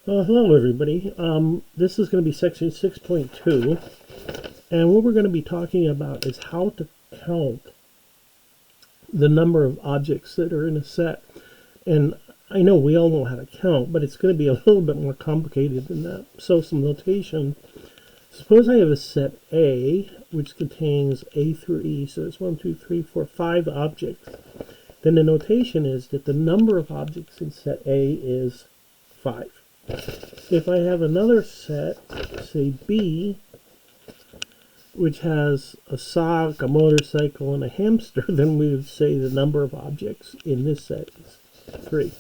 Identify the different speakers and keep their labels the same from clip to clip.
Speaker 1: Hello everybody. This is going to be section 6.2, and what we're going to be talking about is how to count the number of objects that are in a set. And I know we all know how to count, but it's going to be a little bit more complicated than that. So some notation. Suppose I have a set A, which contains A through E, so it's 1, 2, 3, 4, 5 objects. Then the notation is that the number of objects in set A is 5. If I have another set, say B, which has a sock, a motorcycle, and a hamster, then we would say the number of objects in this set is 3.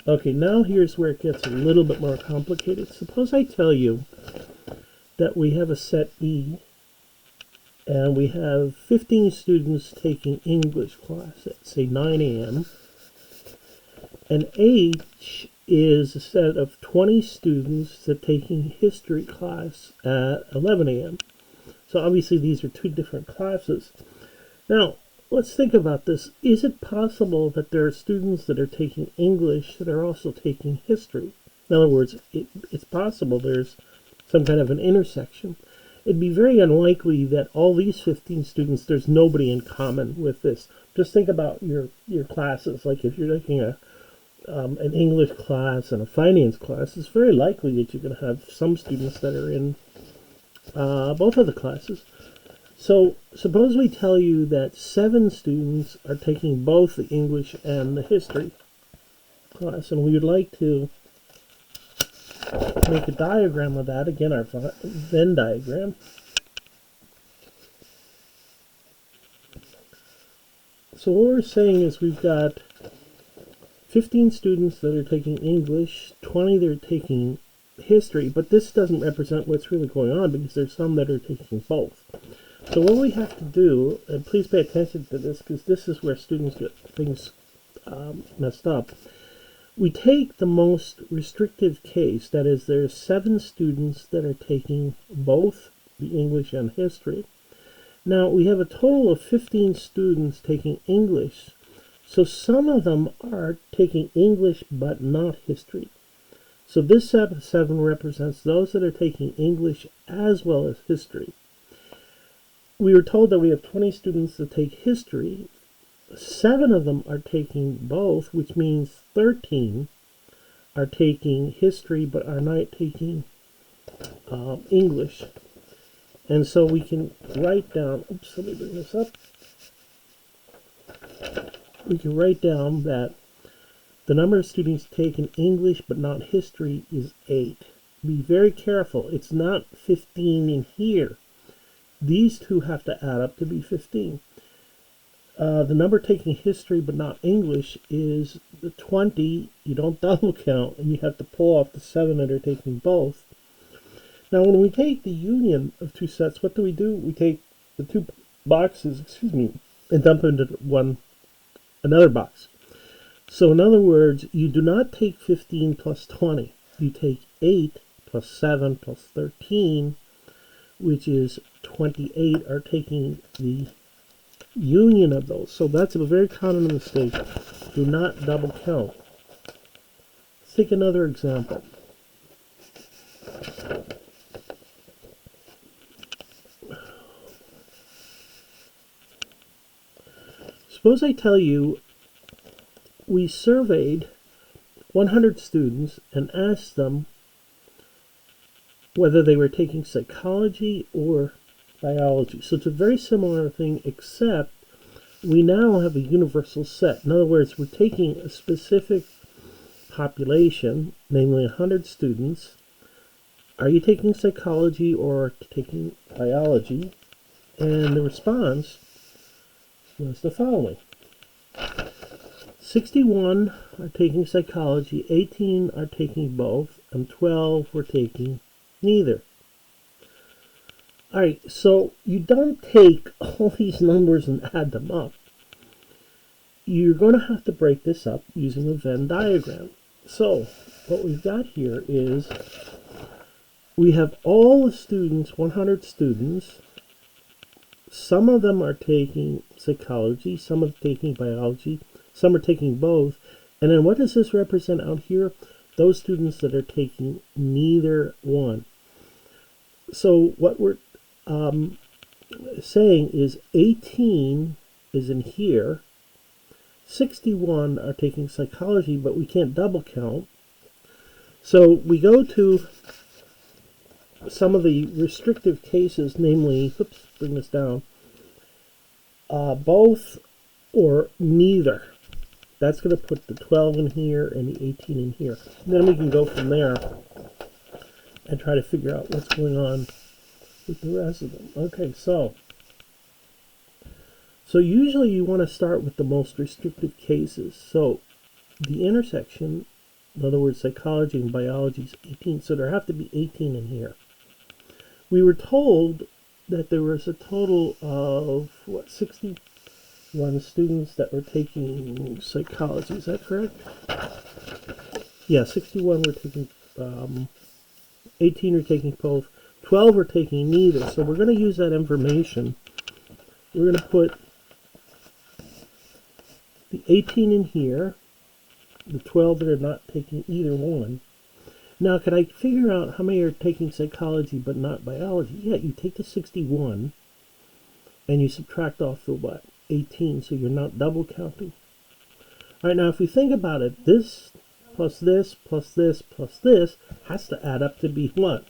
Speaker 1: Okay, now here's where it gets a little bit more complicated. Suppose I tell you that we have a set E, and we have 15 students taking English class at, say, 9 a.m., and H is a set of 20 students that are taking history class at 11 a.m. So obviously these are two different classes. Now, let's think about this. Is it possible that there are students that are taking English that are also taking history? In other words, it's possible there's some kind of an intersection. It'd be very unlikely that all these 15 students, there's nobody in common with this. Just think about your classes. Like if you're taking an English class and a finance class, it's very likely that you're going to have some students that are in both of the classes. So suppose we tell you that 7 students are taking both the English and the history class, and we would like to make a diagram of that. Again, our Venn diagram. So what we're saying is we've got 15 students that are taking English, 20 that are taking history, but this doesn't represent what's really going on because there's some that are taking both. So what we have to do, and please pay attention to this because this is where students get things messed up. We take the most restrictive case, that is there's 7 students that are taking both the English and history. Now we have a total of 15 students taking English. So some of them are taking English but not history. So this set of 7 represents those that are taking English as well as history. We were told that we have 20 students that take history. 7 of them are taking both, which means 13 are taking history but are not taking English. And so we can write down, oops, let me bring this up. We can write down that the number of students taking English but not history is 8. Be very careful. It's not 15 in here. These two have to add up to be 15. The number taking history but not English is the 20. You don't double count, and you have to pull off the 7 that are taking both. Now, when we take the union of two sets, what do? We take the two boxes, and dump them into another box. So in other words, you do not take 15 plus 20. You take 8 plus 7 plus 13, which is 28, are taking the union of those. So that's a very common mistake. Do not double count. Let's take another example. Suppose I tell you we surveyed 100 students and asked them whether they were taking psychology or biology. So it's a very similar thing, except we now have a universal set. In other words, we're taking a specific population, namely 100 students. Are you taking psychology or taking biology? And the response was the following. 61 are taking psychology, 18 are taking both, and 12 were taking neither. Alright, so you don't take all these numbers and add them up. You're going to have to break this up using a Venn diagram. So what we've got here is we have all the students, 100 students. Some of them are taking psychology, some are taking biology, some are taking both, And then what does this represent out here? Those students that are taking neither one. So what we're saying is 18 is in here. 61 are taking psychology, but we can't double count. So we go to some of the restrictive cases, namely, oops, bring this down, both or neither. That's going to put the 12 in here and the 18 in here. And then we can go from there and try to figure out what's going on with the rest of them. Okay, so usually you want to start with the most restrictive cases. So the intersection, in other words, psychology and biology, is 18. So there have to be 18 in here. We were told that there was a total of, 61 students that were taking psychology. Is that correct? Yeah, 61 were taking, 18 were taking both, 12 were taking neither. So we're going to use that information. We're going to put the 18 in here, the 12 that are not taking either one. Now, could I figure out how many are taking psychology but not biology? Yeah, you take the 61 and you subtract off the what? 18, so you're not double counting. All right, now if we think about it, this plus this plus this plus this has to add up to be what?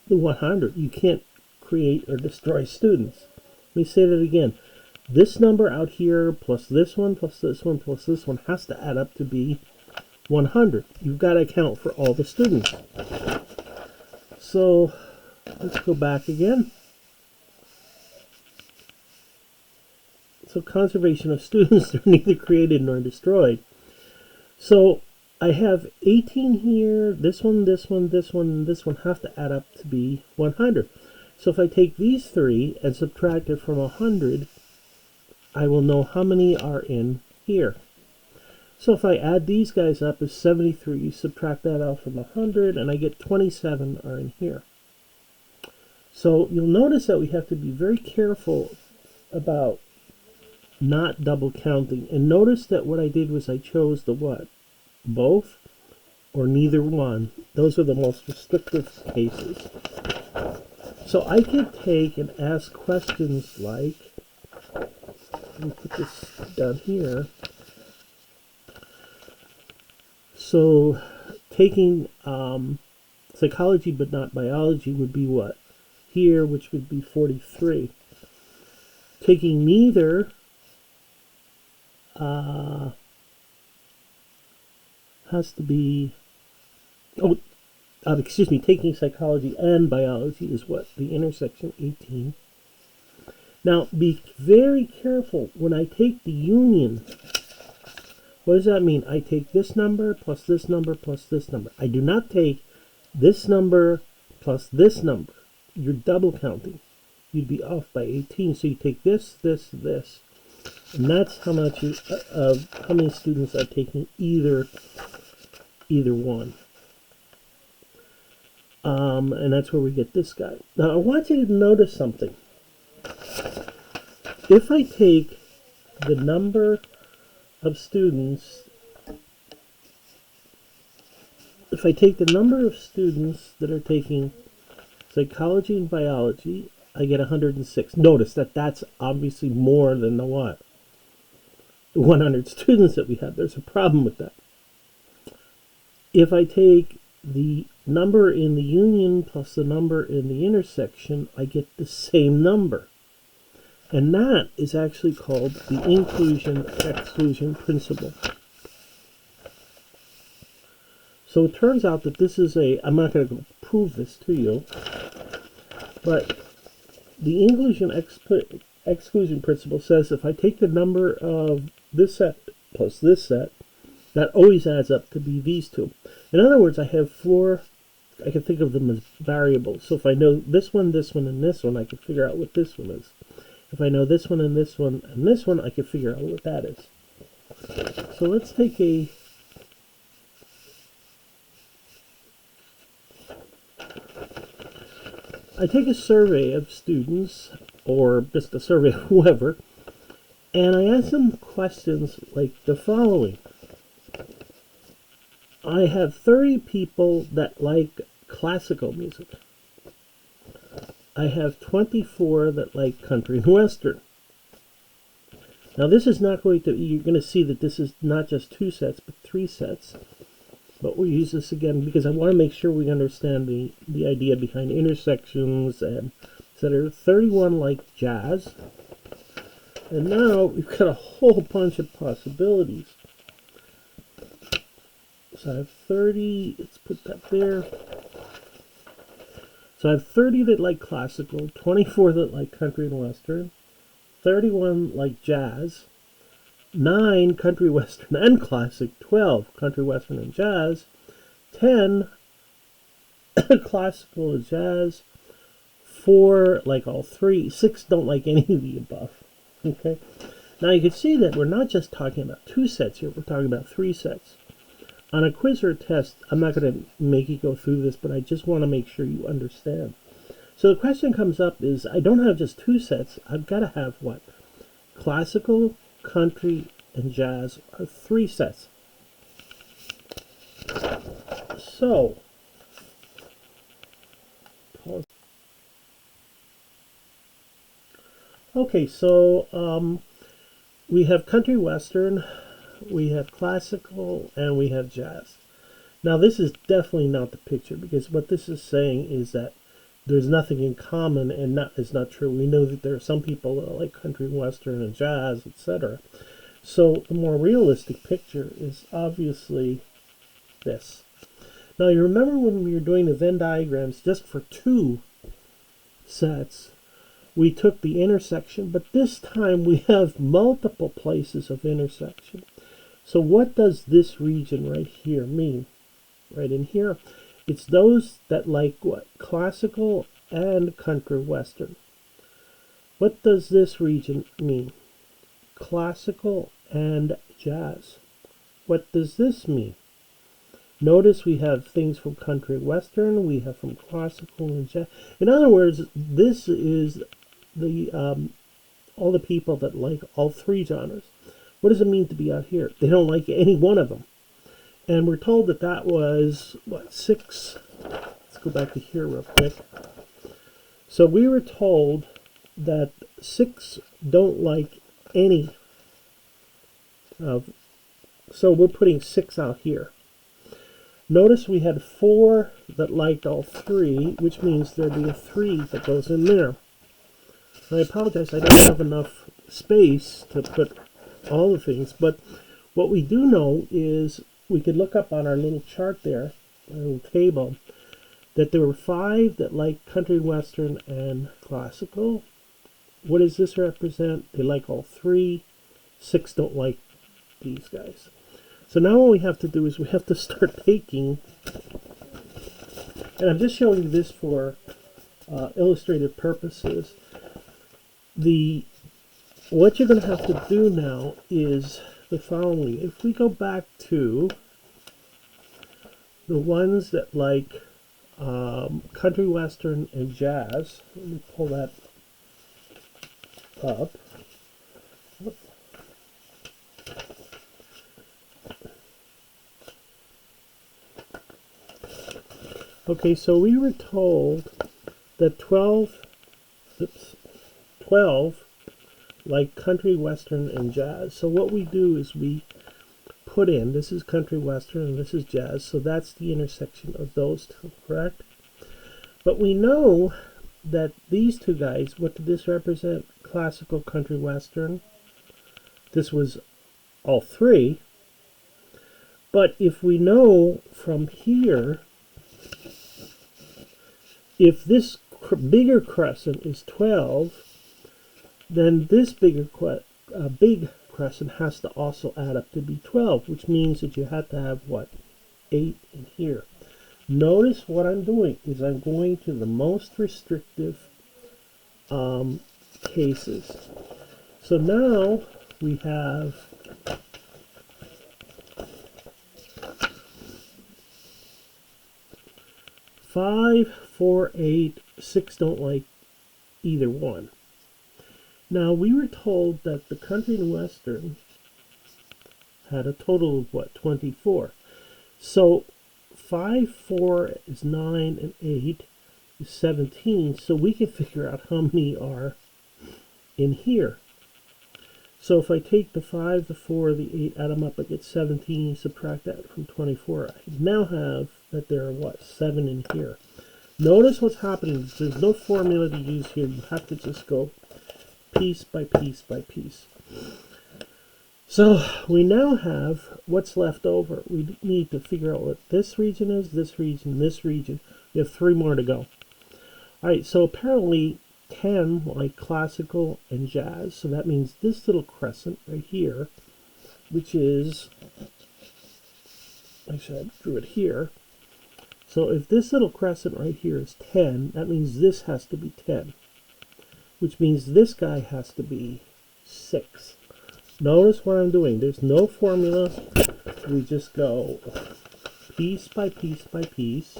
Speaker 1: The 100. You can't create or destroy students. Let me say that again. This number out here plus this one plus this one plus this one has to add up to be 100. You've got to account for all the students. So let's go back again. So conservation of students are neither created nor destroyed. So I have 18 here, this one, this one, this one, and this one have to add up to be 100. So if I take these three and subtract it from 100, I will know how many are in here. So if I add these guys up as 73, you subtract that out from 100, and I get 27 are in here. So you'll notice that we have to be very careful about not double counting. And notice that what I did was I chose the what? Both or neither one. Those are the most restrictive cases. So I could take and ask questions like, let me put this down here. So taking psychology but not biology would be what? Here, which would be 43. Taking neither has to be, taking psychology and biology is what? The intersection 18. Now, be very careful when I take the union. What does that mean? I take this number plus this number plus this number. I do not take this number plus this number. You're double counting. You'd be off by 18. So you take this, this, this. And that's how much how many students are taking either one. And that's where we get this guy. Now I want you to notice something. If I take the number of students, that are taking psychology and biology, I get 106. Notice that that's obviously more than the what? The 100 students that we have. There's a problem with that. If I take the number in the union plus the number in the intersection, I get the same number. And that is actually called the inclusion-exclusion principle. So it turns out that this is I'm not going to prove this to you, but the inclusion-exclusion principle says if I take the number of this set plus this set, that always adds up to be these two. In other words, I have four, I can think of them as variables. So if I know this one, and this one, I can figure out what this one is. If I know this one, and this one, and this one, I can figure out what that is. So let's take I take a survey of students, or just a survey of whoever, and I ask them questions like the following. I have 30 people that like classical music. I have 24 that like country and western. Now this is not going to, you're going to see that this is not just 2 sets, but 3 sets. But we'll use this again because I want to make sure we understand the idea behind intersections and etc. 31 like jazz. And now we've got a whole bunch of possibilities. So I have 30, let's put that there. So I have 30 that like classical, 24 that like country and western, 31 like jazz, 9 country western and classic, 12 country western and jazz, 10 classical and jazz, 4 like all 3, 6 don't like any of the above. Okay. Now you can see that we're not just talking about 2 sets here, we're talking about 3 sets. On a quiz or a test, I'm not going to make you go through this, but I just want to make sure you understand. So the question comes up is, I don't have just 2 sets, I've got to have what? Classical, country, and jazz are 3 sets. So, okay, so we have country western, we have classical, and we have jazz. Now this is definitely not the picture, because what this is saying is that there's nothing in common, and it's not true. We know that there are some people that like country, western, and jazz, etc. So the more realistic picture is obviously this. Now you remember when we were doing the Venn diagrams just for 2 sets, we took the intersection, but this time we have multiple places of intersection. So what does this region right here mean? Right in here, it's those that like what? Classical and country western. What does this region mean? Classical and jazz. What does this mean? Notice we have things from country western, we have from classical and jazz. In other words, this is the all the people that like all 3 genres. What does it mean to be out here? They don't like any one of them. And we're told that that was, what, 6? Let's go back to here real quick. So we were told that 6 don't like any of, so we're putting 6 out here. Notice we had 4 that liked all 3, which means there'd be a 3 that goes in there. I apologize, I don't have enough space to put all the things, but what we do know is we could look up on our little chart there, our little table, that there were 5 that like country western and classical. What does this represent? They like all 3. 6 don't like these guys. So now what we have to do is we have to start taking, and I'm just showing you this for illustrative purposes. What you're going to have to do now is the following. If we go back to the ones that like country western and jazz, let me pull that up. Okay, so we were told that 12 like country western and jazz. So what we do is we put in, this is country western and this is jazz, so that's the intersection of those 2, correct? But we know that these 2 guys, what did this represent? Classical, country western. This was all 3. But if we know from here, if this bigger crescent is 12, then this big crescent has to also add up to be 12, which means that you have to have, what, 8 in here. Notice what I'm doing is I'm going to the most restrictive cases. So now we have 5, 4, 8, 6 don't like either one. Now, we were told that the country and western had a total of, what, 24. So 5, 4 is 9, and 8 is 17. So we can figure out how many are in here. So if I take the 5, the 4, the 8, add them up, I get 17, subtract that from 24. I now have that there are, what, 7 in here. Notice what's happening. There's no formula to use here. You have to just go piece by piece by piece. So we now have what's left over. We need to figure out what this region is, this region, this region. We have 3 more to go. All right, so apparently 10 like classical and jazz. So that means this little crescent right here, which is, actually I drew it here. So if this little crescent right here is 10, that means this has to be 10, which means this guy has to be 6. Notice what I'm doing. There's no formula. We just go piece by piece by piece.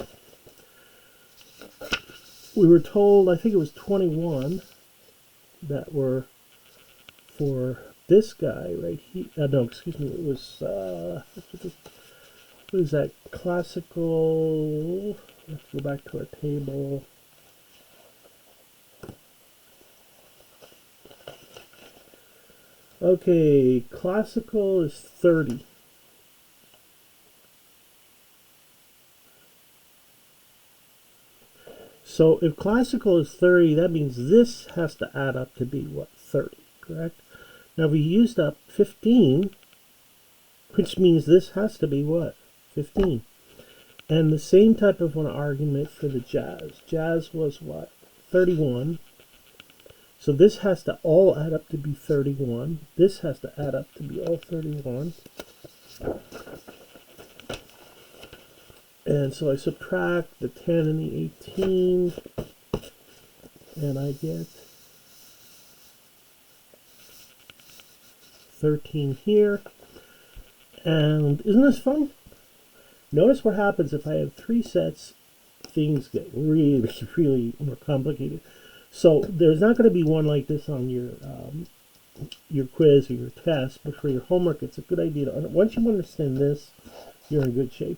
Speaker 1: We were told, I think it was 21 that were for this guy right here. No, excuse me. It was, what is that? Classical. Let's go back to our table. Okay, classical is 30. So if classical is 30, that means this has to add up to be, what, 30, correct? Now we used up 15, which means this has to be, what, 15. And the same type of an argument for the jazz. Jazz was, what, 31. So this has to all add up to be 31. This has to add up to be all 31. And so I subtract the 10 and the 18, and I get 13 here. And isn't this fun? Notice what happens if I have 3 sets. Things get really, really more complicated. So there's not going to be one like this on your quiz or your test, but for your homework, it's a good idea to, once you understand this, you're in good shape.